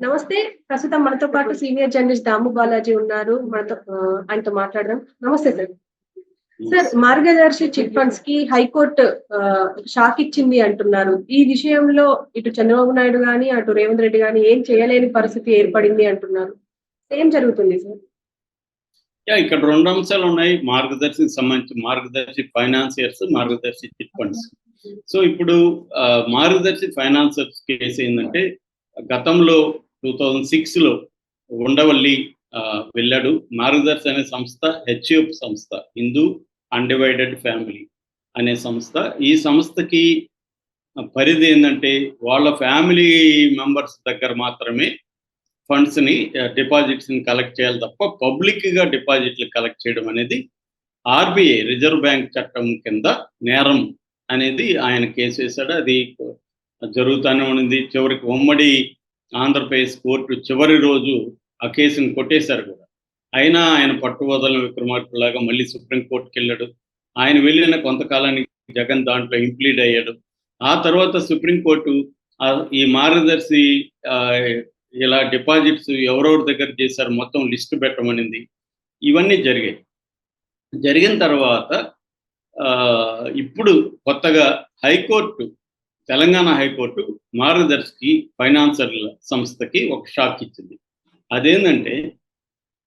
నమస్తే. ప్రస్తుతం మనతో పాటు సీనియర్ జర్నలిస్ట్ దాము బాలాజీ ఉన్నారు. మనతో ఆయనతో మాట్లాడదాం. నమస్తే సార్. సార్, మార్గదర్శి చిట్ ఫండ్స్‌కి హైకోర్ట్ షాక్ ఇచ్చింది అంటున్నారు. ఈ విషయంలో ఇటు చంద్రబాబు నాయుడు గాని, అటు రేవంత్ రెడ్డి గాని ఏం చేయలేని పరిస్థితి ఏర్పడింది అంటున్నారు. ఏం జరుగుతుంది సార్? ఇక్కడ 2 అంశాలున్నాయి. మార్గదర్శికి సంబంధించి మార్గదర్శి ఫైనాన్సియర్స్, మార్గదర్శి చిట్ ఫండ్స్. సో ఇప్పుడు మార్గదర్శి ఫైనాన్సర్స్ కేసు ఏందంటే, గతంలో 2006లో ఉండవల్లి వెళ్ళాడు. మార్గదర్శి అనే సంస్థ హెచ్యుఎఫ్ సంస్థ, హిందూ అన్‌డివైడెడ్ ఫ్యామిలీ అనే సంస్థ. ఈ సంస్థకి పరిధి ఏందంటే, వాళ్ళ ఫ్యామిలీ మెంబర్స్ దగ్గర మాత్రమే ఫండ్స్‌ని డిపాజిట్స్‌ని కలెక్ట్ చేయాలి తప్ప పబ్లిక్‌గా డిపాజిట్లు కలెక్ట్ చేయడం అనేది ఆర్‌బీఐ రిజర్వ్ బ్యాంక్ చట్టం కింద నేరం అనేది ఆయన కేసు వేశాడు. అది జరుగుతూనే ఉంది. చివరికి ఉమ్మడి ఆంధ్రప్రదేశ్ కోర్టు చివరి రోజు ఆ కేసుని కొట్టేశారు కూడా. అయినా ఆయన పట్టు వదలని విక్రమార్కులాగా మళ్ళీ సుప్రీంకోర్టుకి వెళ్ళాడు. ఆయన వెళ్ళిన కొంతకాలానికి జగన్ దాంట్లో ఇంప్లీడ్ అయ్యాడు. ఆ తర్వాత సుప్రీంకోర్టు ఈ మార్గదర్శి ఇలా డిపాజిట్స్ ఎవరెవరి దగ్గర చేశారు మొత్తం లిస్టు పెట్టమనింది. ఇవన్నీ జరిగాయి. జరిగిన తర్వాత ఇప్పుడు కొత్తగా హైకోర్టు, తెలంగాణ హైకోర్టు మార్గదర్శికి ఫైనాన్సర్ల సంస్థకి ఒక షాక్ ఇచ్చింది. అదేంటంటే,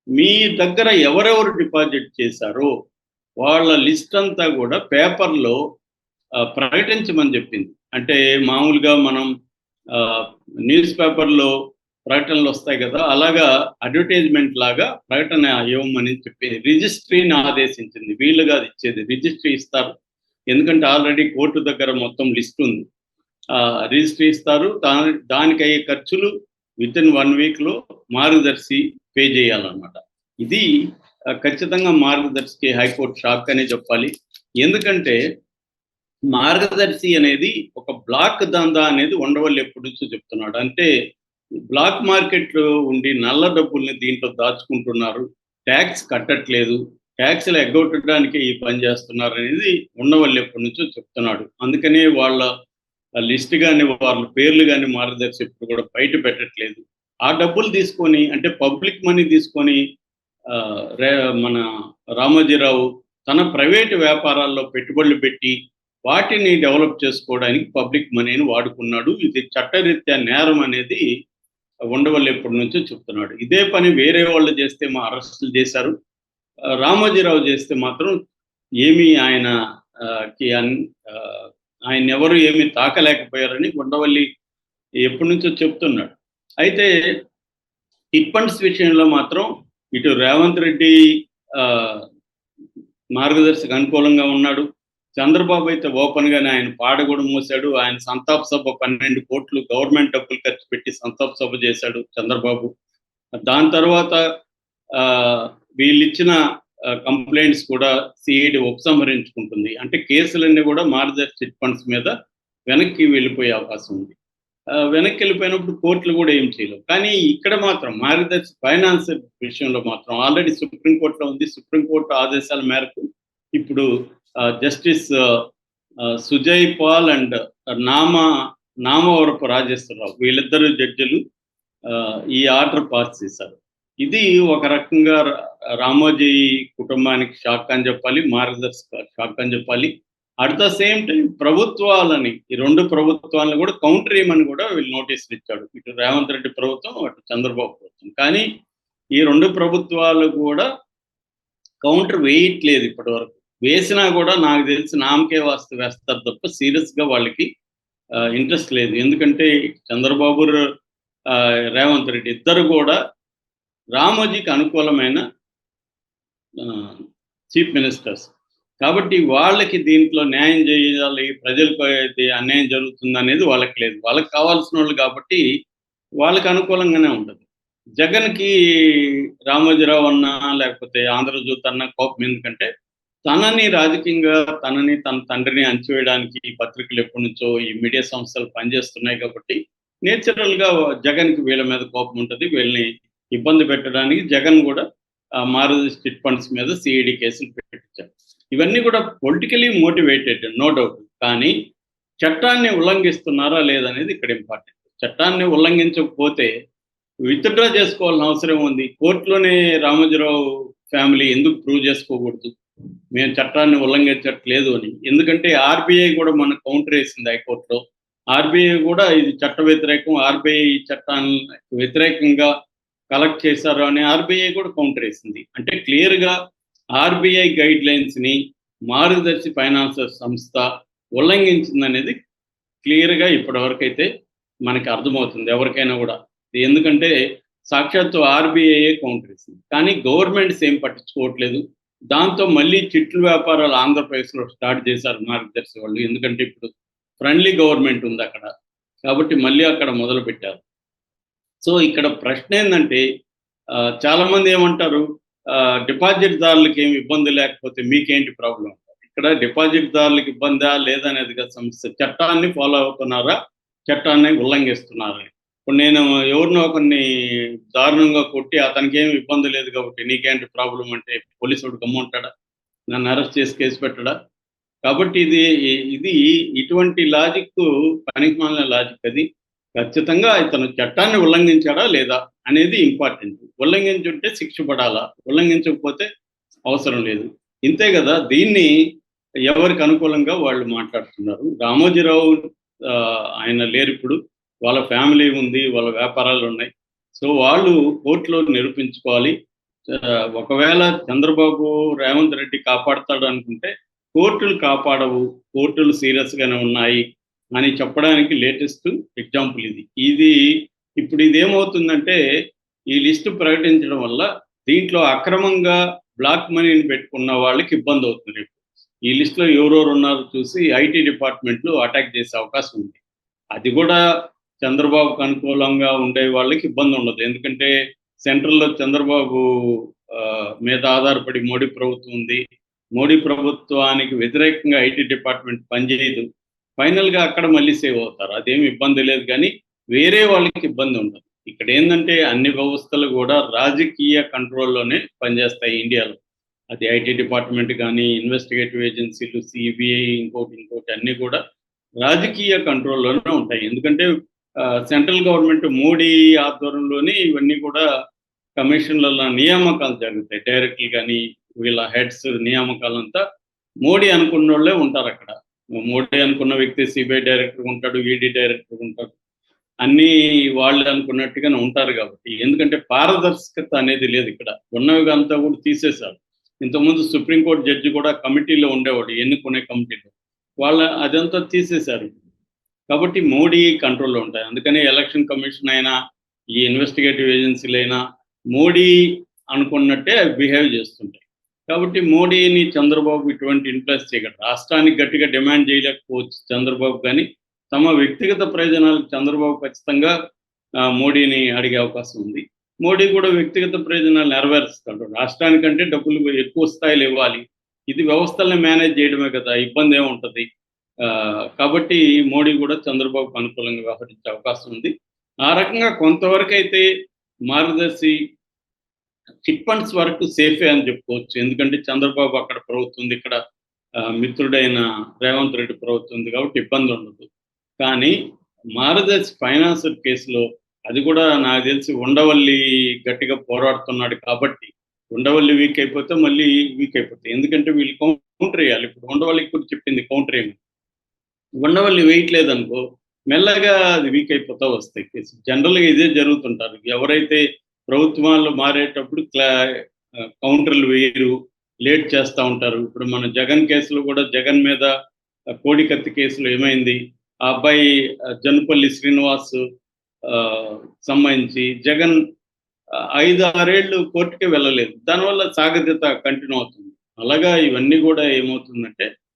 మీ దగ్గర ఎవరెవరు డిపాజిట్ చేశారో వాళ్ళ లిస్ట్ అంతా కూడా పేపర్లో ప్రకటించమని చెప్పింది. అంటే మామూలుగా మనం న్యూస్ పేపర్లో ప్రకటనలు వస్తాయి కదా, అలాగా అడ్వర్టైజ్మెంట్ లాగా ప్రకటన ఇవ్వమని చెప్పి రిజిస్ట్రీని ఆదేశించింది. వీళ్ళుగా ఇచ్చేది రిజిస్ట్రీ ఇస్తారు, ఎందుకంటే ఆల్రెడీ కోర్టు దగ్గర మొత్తం లిస్ట్ ఉంది. రిజిస్ట్రీ ఇస్తారు. దానికి అయ్యే ఖర్చులు వితిన్ 1 వీక్లో మార్గదర్శి పే చేయాలన్నమాట. ఇది ఖచ్చితంగా మార్గదర్శికి హైకోర్టు షాక్ అనే చెప్పాలి. ఎందుకంటే మార్గదర్శి అనేది ఒక బ్లాక్ దందా అనేది ఉండవల్లి ఎప్పటి నుంచో చెప్తున్నాడు. అంటే బ్లాక్ మార్కెట్లో ఉండి నల్ల డబ్బుల్ని దీంట్లో దాచుకుంటున్నారు, ట్యాక్స్ కట్టట్లేదు, ట్యాక్స్లు ఎగ్గొట్టడానికి ఈ పని చేస్తున్నారు అనేది ఉండవల్లి ఎప్పటి నుంచో చెప్తున్నాడు. అందుకనే వాళ్ళ లిస్ట్ కానీ వాళ్ళ పేర్లు కానీ మార్గదర్శి ఇప్పుడు కూడా బయట పెట్టట్లేదు. ఆ డబ్బులు తీసుకొని, అంటే పబ్లిక్ మనీ తీసుకొని మన రామోజీరావు తన ప్రైవేటు వ్యాపారాల్లో పెట్టుబడులు పెట్టి వాటిని డెవలప్ చేసుకోవడానికి పబ్లిక్ మనీని వాడుకున్నాడు. ఇది చట్టరీత్యా నేరం అనేది ఉండవల్లి ఎప్పటి నుంచో చెప్తున్నాడు. ఇదే పని వేరే వాళ్ళు చేస్తే మా అరెస్టులు చేశారు. రామోజీరావు చేస్తే మాత్రం ఏమీ ఆయన ఎవరు ఏమీ తాకలేకపోయారని ఉండవల్లి ఎప్పటి నుంచో చెప్తున్నాడు. అయితే చిట్ ఫండ్స్ విషయంలో మాత్రం ఇటు రేవంత్ రెడ్డి మార్గదర్శికి అనుకూలంగా ఉన్నాడు. చంద్రబాబు అయితే ఓపెన్గానే ఆయన పాడ కూడా మూశాడు. ఆయన సంతాప సభ 12 కోట్లు గవర్నమెంట్ డబ్బులు ఖర్చు పెట్టి సంతాప సభ చేశాడు చంద్రబాబు. దాని తర్వాత వీళ్ళిచ్చిన కంప్లైంట్స్ కూడా సిఐడి ఉపసంహరించుకుంటుంది. అంటే కేసులన్నీ కూడా మార్గదర్శి చిట్ ఫండ్స్ మీద వెనక్కి వెళ్ళిపోయే అవకాశం ఉంది. వెనక్కి వెళ్ళిపోయినప్పుడు కోర్టులు కూడా ఏం చేయలేవు. కానీ ఇక్కడ మాత్రం మార్గదర్శి ఫైనాన్స్ విషయంలో మాత్రం ఆల్రెడీ సుప్రీంకోర్టులో ఉంది. సుప్రీంకోర్టు ఆదేశాల మేరకు ఇప్పుడు జస్టిస్ సుజయ్ పాల్ అండ్ నామవరపు రాజేశ్వరరావు వీళ్ళిద్దరు జడ్జిలు ఈ ఆర్డర్ పాస్ చేశారు. ఇది ఒక రకంగా రామోజీ కుటుంబానికి షాక్ అని చెప్పాలి, మార్గదర్శి షాక్ అని చెప్పాలి. అట్ ద సేమ్ టైం ప్రభుత్వాలని, ఈ 2 ప్రభుత్వాలను కూడా కౌంటర్ చేయమని కూడా వీళ్ళు నోటీసులు ఇచ్చాడు. ఇటు రేవంత్ రెడ్డి ప్రభుత్వం, అటు చంద్రబాబు ప్రభుత్వం. కానీ ఈ 2 ప్రభుత్వాలు కూడా కౌంటర్ వేయట్లేదు ఇప్పటి వరకు. వేసినా కూడా నాకు తెలిసి నామకే వాస్తు వేస్తారు తప్ప సీరియస్గా వాళ్ళకి ఇంట్రెస్ట్ లేదు. ఎందుకంటే చంద్రబాబు, రేవంత్ రెడ్డి ఇద్దరు కూడా రామోజీకి అనుకూలమైన చీఫ్ మినిస్టర్స్ కాబట్టి వాళ్ళకి దీంట్లో న్యాయం చేయాలి, ప్రజలకు అన్యాయం జరుగుతుంది అనేది వాళ్ళకి లేదు. వాళ్ళకి కావాల్సిన వాళ్ళు కాబట్టి వాళ్ళకి అనుకూలంగానే ఉంటుంది. జగన్కి రామోజీరావు అన్నా లేకపోతే ఆంధ్రజ్యోతి అన్నా కోపం ఎందుకంటే తనని రాజకీయంగా తన తండ్రిని అణచివేయడానికి ఈ పత్రికలు ఎప్పటి నుంచో ఈ మీడియా సంస్థలు పనిచేస్తున్నాయి కాబట్టి నేచురల్గా జగన్కి వీళ్ళ మీద కోపం ఉంటుంది. వీళ్ళని ఇబ్బంది పెట్టడానికి జగన్ కూడా మార్గదర్శి చిట్ ఫండ్స్ మీద సిఐడి కేసులు పెట్టించారు. ఇవన్నీ కూడా పొలిటికలీ మోటివేటెడ్, నో డౌట్. కానీ చట్టాన్ని ఉల్లంఘిస్తున్నారా లేదనేది ఇక్కడ ఇంపార్టెంట్. చట్టాన్ని ఉల్లంఘించకపోతే విత్డ్రా చేసుకోవాల్సిన అవసరం ఉంది. కోర్టులోనే రామోజీరావు ఫ్యామిలీ ఎందుకు ప్రూవ్ చేసుకోకూడదు మేము చట్టాన్ని ఉల్లంఘించట్లేదు అని? ఎందుకంటే ఆర్బీఐ కూడా మనకు కౌంటర్ వేసింది హైకోర్టులో. ఆర్బీఐ కూడా ఇది చట్ట వ్యతిరేకం, ఆర్బీఐ చట్టానికి వ్యతిరేకంగా కలెక్ట్ చేశారు అని ఆర్బీఐ కూడా కౌంటర్ వేసింది. అంటే క్లియర్గా ఆర్బీఐ గైడ్ లైన్స్ని మార్గదర్శి ఫైనాన్షియల్ సంస్థ ఉల్లంఘించిందనేది క్లియర్గా ఇప్పటివరకైతే మనకి అర్థమవుతుంది ఎవరికైనా కూడా. ఎందుకంటే సాక్షాత్తు ఆర్బీఐ కౌంటర్ ఇస్తుంది, కానీ గవర్నమెంట్స్ ఏం పట్టించుకోవట్లేదు. దాంతో మళ్ళీ చిట్లు వ్యాపారాలు ఆంధ్రప్రదేశ్లో స్టార్ట్ చేశారు మార్గదర్శి వాళ్ళు. ఎందుకంటే ఇప్పుడు ఫ్రెండ్లీ గవర్నమెంట్ ఉంది అక్కడ, కాబట్టి మళ్ళీ అక్కడ మొదలు పెట్టారు. సో ఇక్కడ ప్రశ్న ఏంటంటే చాలామంది ఏమంటారు, డిపాజిట్దారులకు ఏమి ఇబ్బంది లేకపోతే మీకేంటి ప్రాబ్లం? ఇక్కడ డిపాజిట్దారులకు ఇబ్బందా లేదనేది సమస్య. చట్టాన్ని ఫాలో అవుతున్నారా, చట్టాన్ని ఉల్లంఘిస్తున్నారా? ఇప్పుడు నేను ఎవరినో ఒకరిని దారుణంగా కొట్టి అతనికి ఏమి ఇబ్బంది లేదు కాబట్టి నీకేంటి ప్రాబ్లం అంటే పోలీసుడు గమ్ముంటాడా? నన్ను అరెస్ట్ చేసి కేసు పెట్టడా? కాబట్టి ఇది ఇటువంటి లాజిక్ పనికిమాలిన లాజిక్. అది ఖచ్చితంగా ఇతను చట్టాన్ని ఉల్లంఘించాడా లేదా అనేది ఇంపార్టెంట్. ఉల్లంఘించుంటే శిక్ష పడాలా, ఉల్లంఘించకపోతే అవసరం లేదు. ఇంతే కదా, దీన్ని ఎవరికి అనుకూలంగా వాళ్ళు మాట్లాడుతున్నారు. రామోజీరావు ఆయన లేరు ఇప్పుడు, వాళ్ళ ఫ్యామిలీ ఉంది, వాళ్ళ వ్యాపారాలు ఉన్నాయి. సో వాళ్ళు కోర్టులో నిరూపించుకోవాలి. ఒకవేళ చంద్రబాబు రేవంత్ రెడ్డి కాపాడుతాడు అనుకుంటే కోర్టులు కాపాడవు, కోర్టులు సీరియస్గానే ఉన్నాయి అని చెప్పడానికి లేటెస్ట్ ఎగ్జాంపుల్ ఇది. ఇప్పుడు ఇదేమవుతుందంటే ఈ లిస్టు ప్రకటించడం వల్ల దీంట్లో అక్రమంగా బ్లాక్ మనీని పెట్టుకున్న వాళ్ళకి ఇబ్బంది అవుతుంది. ఈ లిస్టులో ఎవరెవరు ఉన్నారో చూసి ఐటీ డిపార్ట్మెంట్లు అటాక్ చేసే అవకాశం ఉంది. అది కూడా చంద్రబాబుకు అనుకూలంగా ఉండే వాళ్ళకి ఇబ్బంది ఉండదు. ఎందుకంటే సెంట్రల్లో చంద్రబాబు మీద ఆధారపడి మోడీ ప్రభుత్వం ఉంది. మోడీ ప్రభుత్వానికి వ్యతిరేకంగా ఐటీ డిపార్ట్మెంట్ పనిచేయదు. ఫైనల్గా అక్కడ మళ్ళీ సేవ్ అవుతారు, అదేమి ఇబ్బంది లేదు. కానీ వేరే వాళ్ళకి ఇబ్బంది ఉండదు. ఇక్కడ ఏంటంటే అన్ని వ్యవస్థలు కూడా రాజకీయ కంట్రోల్లోనే పనిచేస్తాయి ఇండియాలో. అది ఐటీ డిపార్ట్మెంట్ కానీ, ఇన్వెస్టిగేటివ్ ఏజెన్సీలు, సిబిఐ, ఇంకోటి అన్నీ కూడా రాజకీయ కంట్రోల్లోనే ఉంటాయి. ఎందుకంటే సెంట్రల్ గవర్నమెంట్ మోడీ ఆధ్వర్యంలోనే ఇవన్నీ కూడా కమిషన్లలో నియామకాలు జరుగుతాయి. డైరెక్టర్లు కానీ వీళ్ళ హెడ్స్ నియామకాలంతా మోడీ అనుకున్న వాళ్ళే ఉంటారు అక్కడ. మోడీ అనుకున్న వ్యక్తి సిబిఐ డైరెక్టర్ ఉంటాడు, ఈడీ డైరెక్టర్ ఉంటాడు, అన్నీ వాళ్ళు అనుకున్నట్టుగానే ఉంటారు. కాబట్టి ఎందుకంటే పారదర్శకత అనేది లేదు ఇక్కడ. ఉన్నవి అంతా కూడా తీసేశారు. ఇంతకుముందు సుప్రీంకోర్టు జడ్జి కూడా కమిటీలో ఉండేవాడు, ఎన్నుకునే కమిటీలో. అదంతా తీసేశారు. కాబట్టి మోడీ కంట్రోల్లో ఉంటాయి. అందుకని ఎలక్షన్ కమిషన్ అయినా ఈ ఇన్వెస్టిగేటివ్ ఏజెన్సీలు అయినా మోడీ అనుకున్నట్టే బిహేవ్ చేస్తుంటాయి. కాబట్టి మోడీని చంద్రబాబు ఇటువంటి ఇన్ఫ్లుయెన్స్ చేయగలరు. రాష్ట్రానికి గట్టిగా డిమాండ్ చేయలేకపోవచ్చు చంద్రబాబు, కానీ తమ వ్యక్తిగత ప్రయోజనాలకు చంద్రబాబు ఖచ్చితంగా మోడీని అడిగే అవకాశం ఉంది. మోడీ కూడా వ్యక్తిగత ప్రయోజనాలు నెరవేరుస్తాడు. రాష్ట్రానికంటే డబ్బులు ఎక్కువ స్థాయిలో ఇవ్వాలి. ఇది వ్యవస్థల్ని మేనేజ్ చేయడమే కదా, ఇబ్బంది ఏముంటుంది. కాబట్టి మోడీ కూడా చంద్రబాబుకు అనుకూలంగా వ్యవహరించే అవకాశం ఉంది. ఆ రకంగా కొంతవరకు అయితే మార్గదర్శి చిట్ ఫండ్స్ వరకు సేఫే అని చెప్పుకోవచ్చు. ఎందుకంటే చంద్రబాబు అక్కడ ప్రభుత్వం ఉంది, ఇక్కడ మిత్రుడైన రేవంత్ రెడ్డి ప్రభుత్వం ఉంది, కాబట్టి ఇబ్బంది ఉండదు. కానీ మార్గదర్శి ఫైనాన్షియల్ కేసులో అది కూడా నాకు తెలిసి ఉండవల్లి గట్టిగా పోరాడుతున్నాడు. కాబట్టి ఉండవల్లి వీక్ అయిపోతే మళ్ళీ వీక్ అయిపోతాయి. ఎందుకంటే వీళ్ళు కౌంటర్ వేయాలి. ఇప్పుడు ఉండవల్లికి కూడా చెప్పింది కౌంటర్ ఏమి, ఉండవల్లి వేయట్లేదనుకో మెల్లగా అది వీక్ అయిపోతూ వస్తాయి కేసు. జనరల్గా ఇదే జరుగుతుంటారు. ఎవరైతే ప్రభుత్వాలు మారేటప్పుడు కౌంటర్లు వేయరు, లేట్ చేస్తూ ఉంటారు. ఇప్పుడు మన జగన్ కేసులో కూడా జగన్ మీద కోడికత్తి కేసులో ఏమైంది, ఆ అబ్బాయి జనుపల్లి శ్రీనివాస్ సంబంధించి జగన్ 5-6 ఏళ్ళు కోర్టుకే వెళ్ళలేదు. దానివల్ల సాగత్యత కంటిన్యూ అవుతుంది. అలాగా ఇవన్నీ కూడా ఏమవుతుందంటే